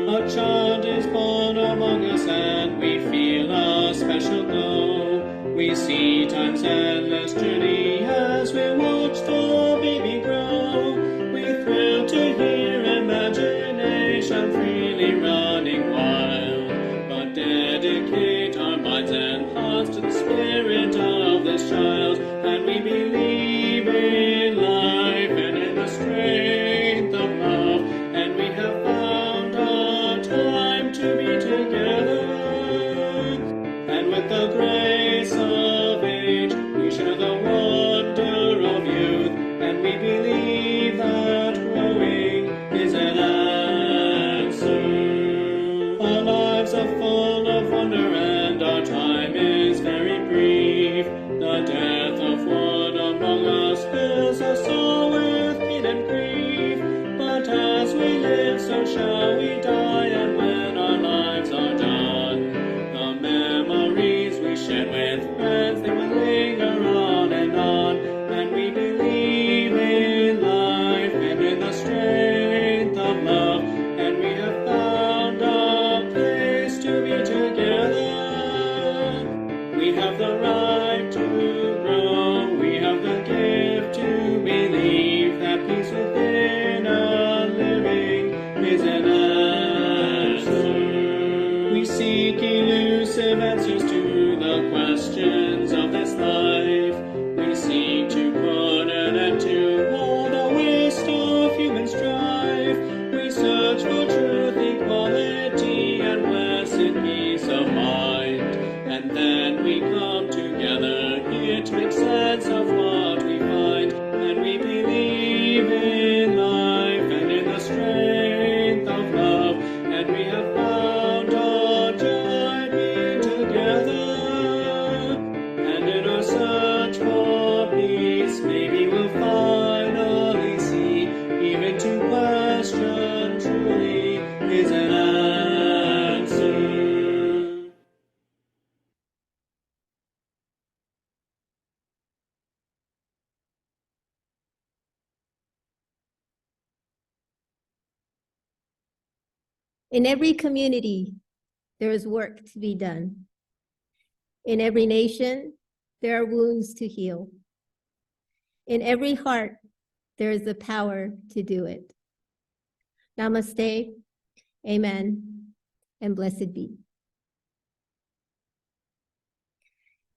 A child is born among us and we feel a special glow. We see time's endless journey as we watch the baby grow. We thrill to hear imagination freely running wild, but dedicate our minds and hearts to the spirit of this child. And we believe in life and in the strength of love, and we have found our time to be together. And with the grace of age, we share the wonder of youth, and we believe that growing is an answer. Our lives are full of wonder, and our time is very brief. The death of one among us fills with friends, they will linger on, and we believe in life and in the strength of love, and we have found a place to be together. We have the right to grow, we have the gift to believe that peace within a living is an answer. We seek elusive answers to the questions of this life. We seek to put an end to all the waste of human strife. We search for truth, equality, and blessed peace of mind. And then we come together here to make sense of what we find. And we believe in life and in the strength of love. And we have found our joy being together. And in our search for peace, maybe we'll finally see, even to question truly is an answer. In every community, there is work to be done. In every nation, there are wounds to heal. In every heart, there is the power to do it. Namaste, amen, and blessed be.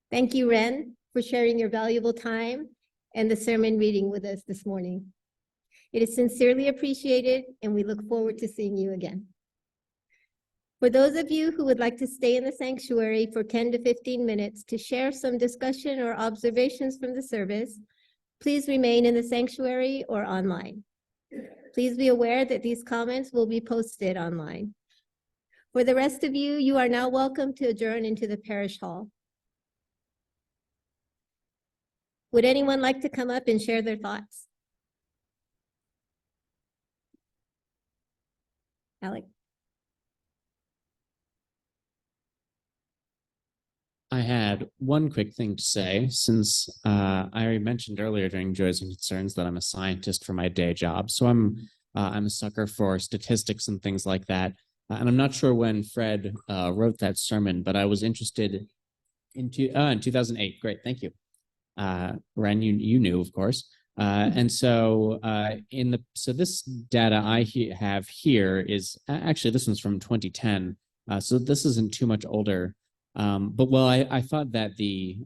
Thank you, Ren, for sharing your valuable time and the sermon reading with us this morning. It is sincerely appreciated, and we look forward to seeing you again. For those of you who would like to stay in the sanctuary for 10 to 15 minutes to share some discussion or observations from the service, please remain in the sanctuary or online. Please be aware that these comments will be posted online. For the rest of you, you are now welcome to adjourn into the parish hall. Would anyone like to come up and share their thoughts? Alec? I had one quick thing to say, since I already mentioned earlier during Joys and Concerns that I'm a scientist for my day job. So I'm a sucker for statistics and things like that. And I'm not sure when Fred wrote that sermon, but I was interested in 2008. Great, thank you. Ren, you knew, of course. And so so this data I have here is actually, this one's from 2010. So this isn't too much older. But I thought that the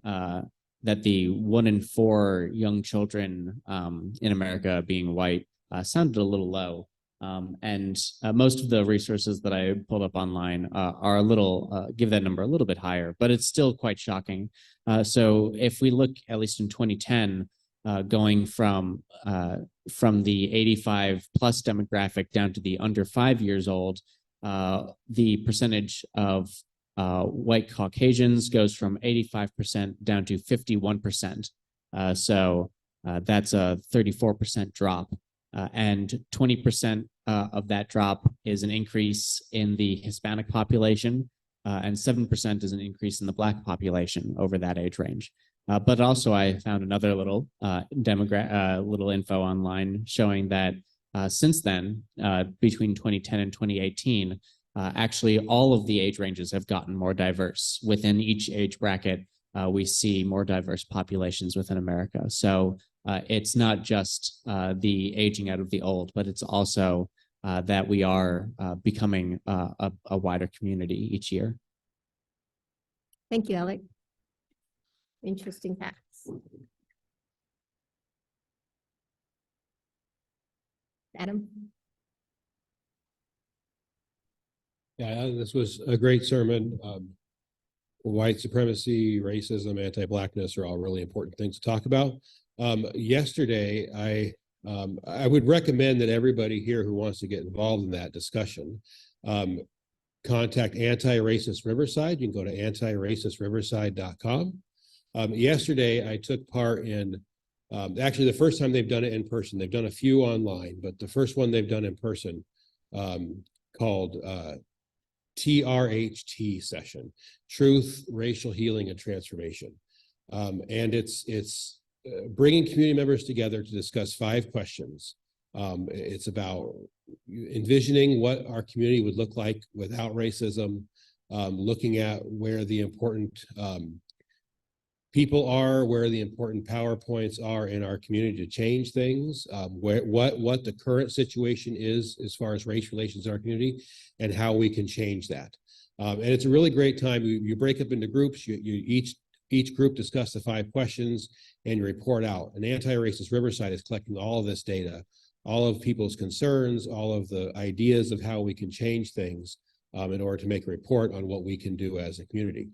1 in 4 young children in America being white sounded a little low. And most of the resources that I pulled up online are a little give that number a little bit higher, but it's still quite shocking. So if we look, at least in 2010, going from the 85 plus demographic down to the under 5 years old, the percentage of white Caucasians goes from 85% down to 51%. So that's a 34% drop. And 20% of that drop is an increase in the Hispanic population, and 7% is an increase in the Black population over that age range. But also I found another little little info online showing that since then, between 2010 and 2018, actually all of the age ranges have gotten more diverse. Within each age bracket, we see more diverse populations within America. So it's not just the aging out of the old, but it's also that we are becoming a wider community each year. Thank you, Alec. Interesting facts. Adam? Yeah, this was a great sermon. White supremacy, racism, anti-Blackness are all really important things to talk about. Yesterday, I would recommend that everybody here who wants to get involved in that discussion contact Anti-Racist Riverside. You can go to antiracist.riverside.com. Yesterday, I took part in, actually the first time they've done it in person. They've done a few online, but the first one they've done in person called TRHT session, Truth, Racial Healing, and Transformation. And it's bringing community members together to discuss 5 questions. It's about envisioning what our community would look like without racism, looking at where the important people are, where the important power points are in our community to change things, what the current situation is as far as race relations in our community, and how we can change that. And it's a really great time. You break up into groups. Each group discuss the 5 questions, and you report out. And Anti-Racist Riverside is collecting all of this data, all of people's concerns, all of the ideas of how we can change things in order to make a report on what we can do as a community.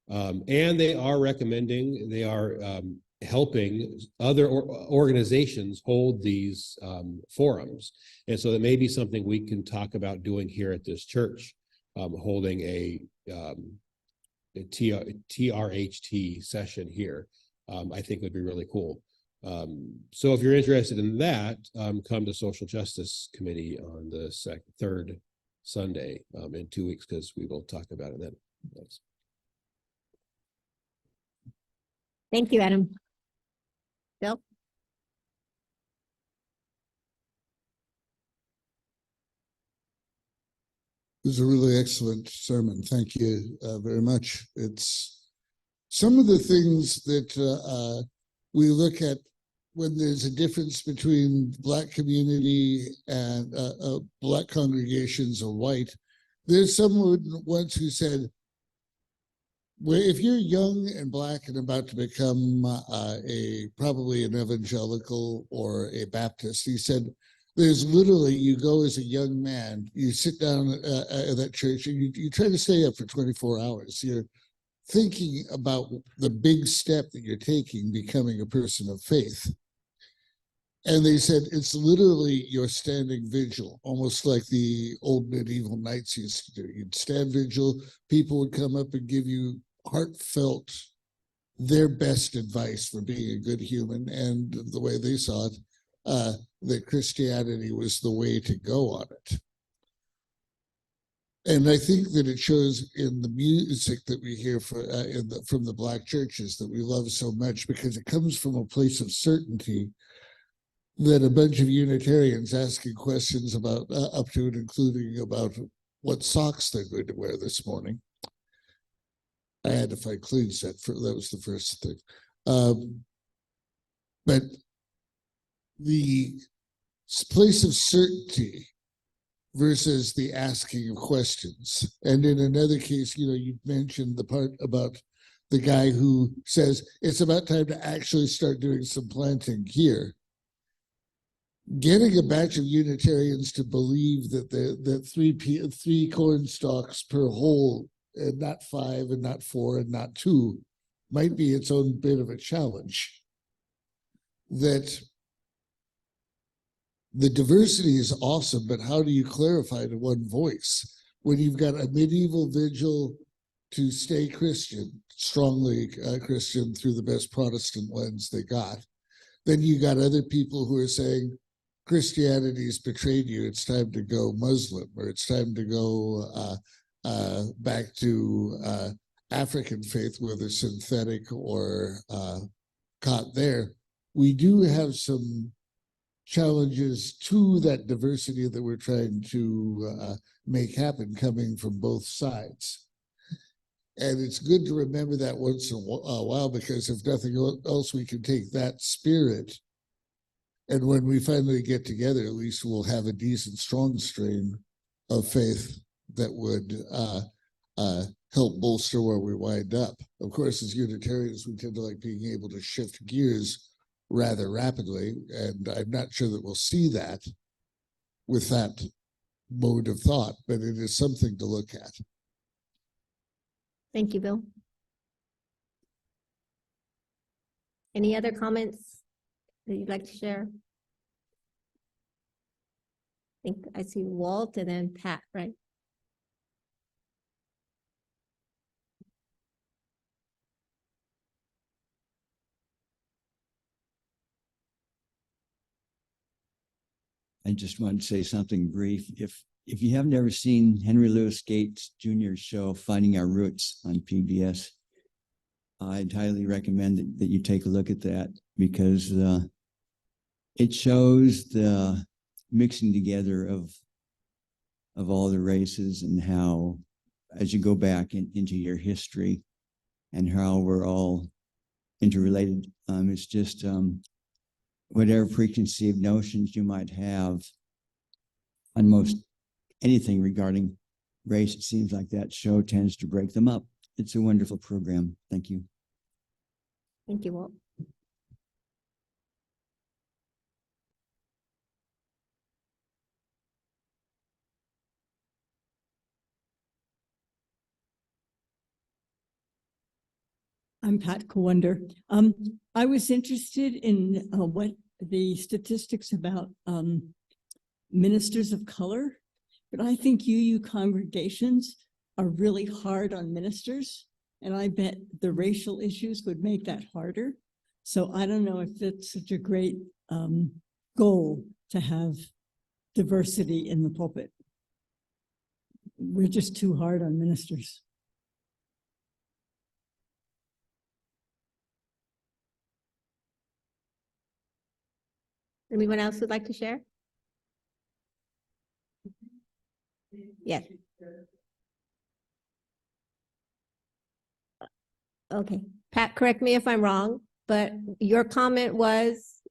And they are recommending, they are helping other organizations hold these forums. And so that may be something we can talk about doing here at this church, holding a TRHT session here. I think would be really cool. So if you're interested in that, come to Social Justice Committee on the 3rd Sunday in 2 weeks, because we will talk about it then. Thanks. Thank you, Adam. Bill? It was a really excellent sermon. Thank you very much. It's some of the things that we look at when there's a difference between Black community and Black congregations or white. There's someone once who said, well, if you're young and Black and about to become probably an evangelical or a Baptist, he said, there's literally, you go as a young man, you sit down at that church and you try to stay up for 24 hours. You're thinking about the big step that you're taking, becoming a person of faith. And they said, it's literally your standing vigil, almost like the old medieval knights used to do. You'd stand vigil, people would come up and give you heartfelt, their best advice for being a good human, and the way they saw it, that Christianity was the way to go on it. And I think that it shows in the music that we hear from the Black churches that we love so much, because it comes from a place of certainty that a bunch of Unitarians asking questions about, up to and including about what socks they're going to wear this morning. I had to find clean set, that was the first thing. But the place of certainty versus the asking of questions. And in another case, you mentioned the part about the guy who says, it's about time to actually start doing some planting here. Getting a batch of Unitarians to believe that 3 corn stalks per hole, and not 5 and not 4 and not 2, might be its own bit of a challenge. That the diversity is awesome, but how do you clarify to one voice when you've got a medieval vigil to stay Christian, strongly Christian through the best Protestant lens they got? Then you got other people who are saying, Christianity's betrayed you, it's time to go Muslim, or it's time to go back to African faith, whether synthetic or caught there. We do have some challenges to that diversity that we're trying to make happen coming from both sides. And it's good to remember that once in a while, because if nothing else, we can take that spirit, and when we finally get together, at least we'll have a decent, strong strain of faith that would help bolster where we wind up. Of course, as Unitarians, we tend to like being able to shift gears rather rapidly, and I'm not sure that we'll see that with that mode of thought, but it is something to look at. Thank you, Bill. Any other comments that you'd like to share? I think I see Walt and then Pat, right? I just wanted to say something brief. if you have never seen Henry Louis Gates Jr.'s show, Finding Our Roots on PBS, I'd highly recommend that you take a look at that, because it shows the mixing together of all the races, and how, as you go back into your history, and how we're all interrelated. It's just whatever preconceived notions you might have on most anything regarding race, it seems like that show tends to break them up. It's a wonderful program. Thank you. Thank you, Walt. I'm Pat Kowonder. I was interested in what the statistics about ministers of color, but I think UU congregations are really hard on ministers, and I bet the racial issues would make that harder. So I don't know if it's such a great goal to have diversity in the pulpit. We're just too hard on ministers. Anyone else would like to share? Yes. Okay, Pat, correct me if I'm wrong, but your comment was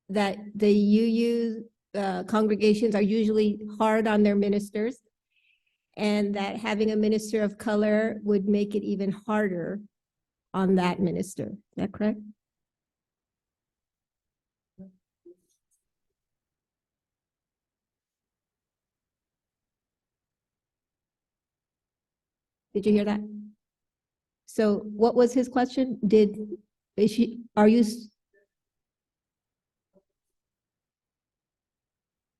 that the UU congregations are usually hard on their ministers, and that having a minister of color would make it even harder on that minister. Is that correct? Did you hear that? So what was his question? Are you?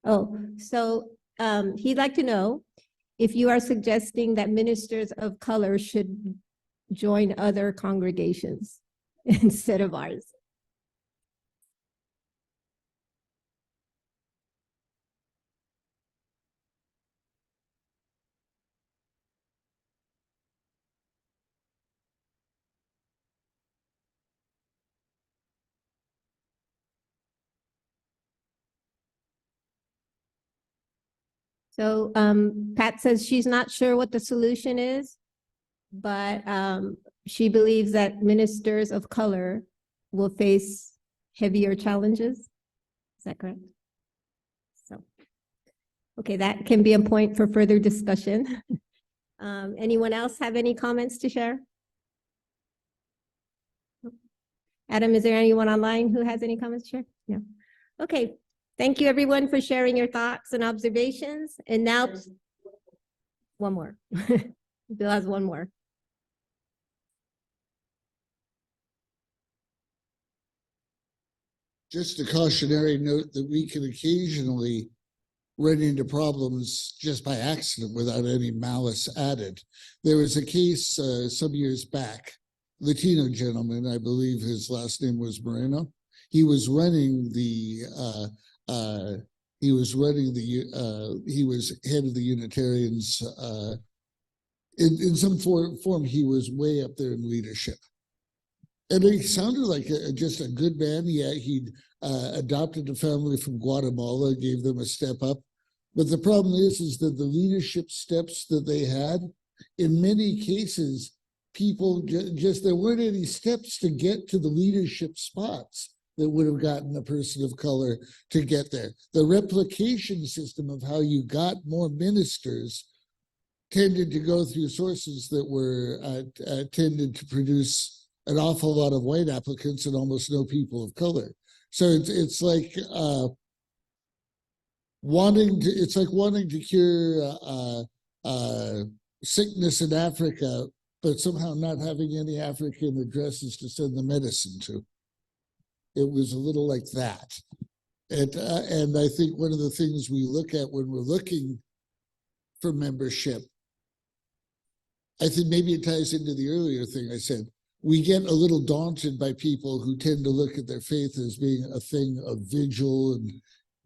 Oh, so he'd like to know if you are suggesting that ministers of color should join other congregations instead of ours. So Pat says she's not sure what the solution is, but she believes that ministers of color will face heavier challenges. Is that correct? So, okay, that can be a point for further discussion. Anyone else have any comments to share? Adam, is there anyone online who has any comments to share? No. Okay. Thank you, everyone, for sharing your thoughts and observations. And now, one more. Bill has one more. Just a cautionary note that we can occasionally run into problems just by accident without any malice added. There was a case some years back, Latino gentleman, I believe his last name was Moreno. He was running the he was head of the Unitarians. In some form, he was way up there in leadership. And he sounded like just a good man. Yeah, he'd adopted a family from Guatemala, gave them a step up. But the problem is that the leadership steps that they had, in many cases, people there weren't any steps to get to the leadership spots that would have gotten a person of color to get there. The replication system of how you got more ministers tended to go through sources that were tended to produce an awful lot of white applicants and almost no people of color. So it's like wanting to cure sickness in Africa, but somehow not having any African addresses to send the medicine to. It was a little like that. And I think one of the things we look at when we're looking for membership, I think maybe it ties into the earlier thing I said. We get a little daunted by people who tend to look at their faith as being a thing of vigil and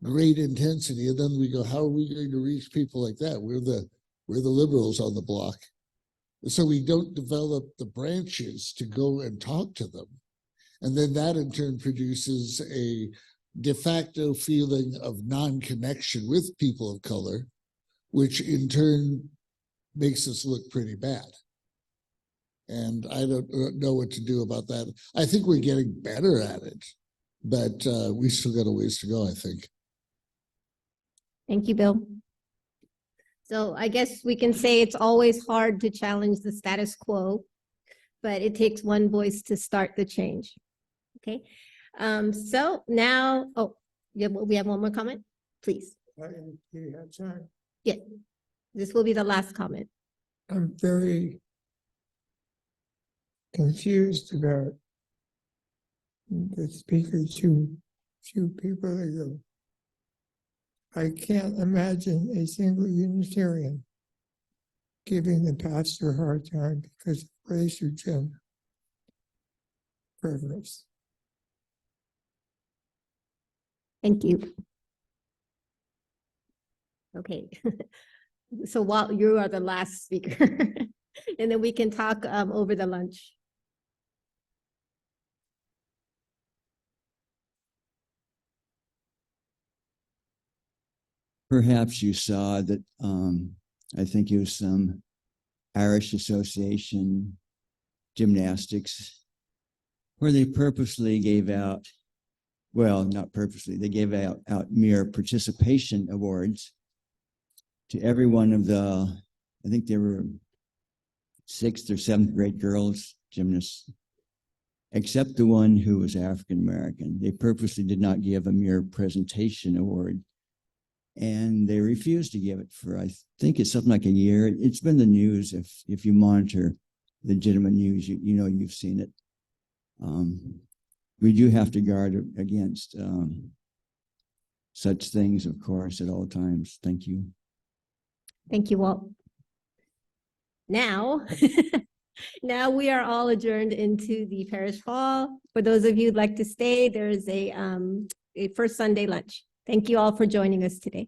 great intensity. And then we go, how are we going to reach people like that? We're the liberals on the block. So we don't develop the branches to go and talk to them. And then that in turn produces a de facto feeling of non-connection with people of color, which in turn makes us look pretty bad. And I don't know what to do about that. I think we're getting better at it, but we still got a ways to go, I think. Thank you, Bill. So I guess we can say it's always hard to challenge the status quo, but it takes one voice to start the change. Okay. So now, we have one more comment, please. You have time. Yeah, this will be the last comment. I'm very confused about the speaker two people ago. I can't imagine a single Unitarian giving the pastor a hard time because of race or gender preference. Thank you. Okay. So while you are the last speaker, and then we can talk over the lunch. Perhaps you saw that, I think it was some Irish Association gymnastics, where they purposely gave out, well, not purposely, they gave out mere participation awards to every one of the, I think there were 6th or 7th grade girls gymnasts, except the one who was African American. They purposely did not give a mere presentation award. And they refused to give it for, I think it's something like a year. It's been the news. If you monitor legitimate news, you know you've seen it. We do have to guard against such things, of course, at all times. Thank you. Thank you, Walt. Now, now we are all adjourned into the parish hall. For those of you who'd like to stay, there is a first Sunday lunch. Thank you all for joining us today.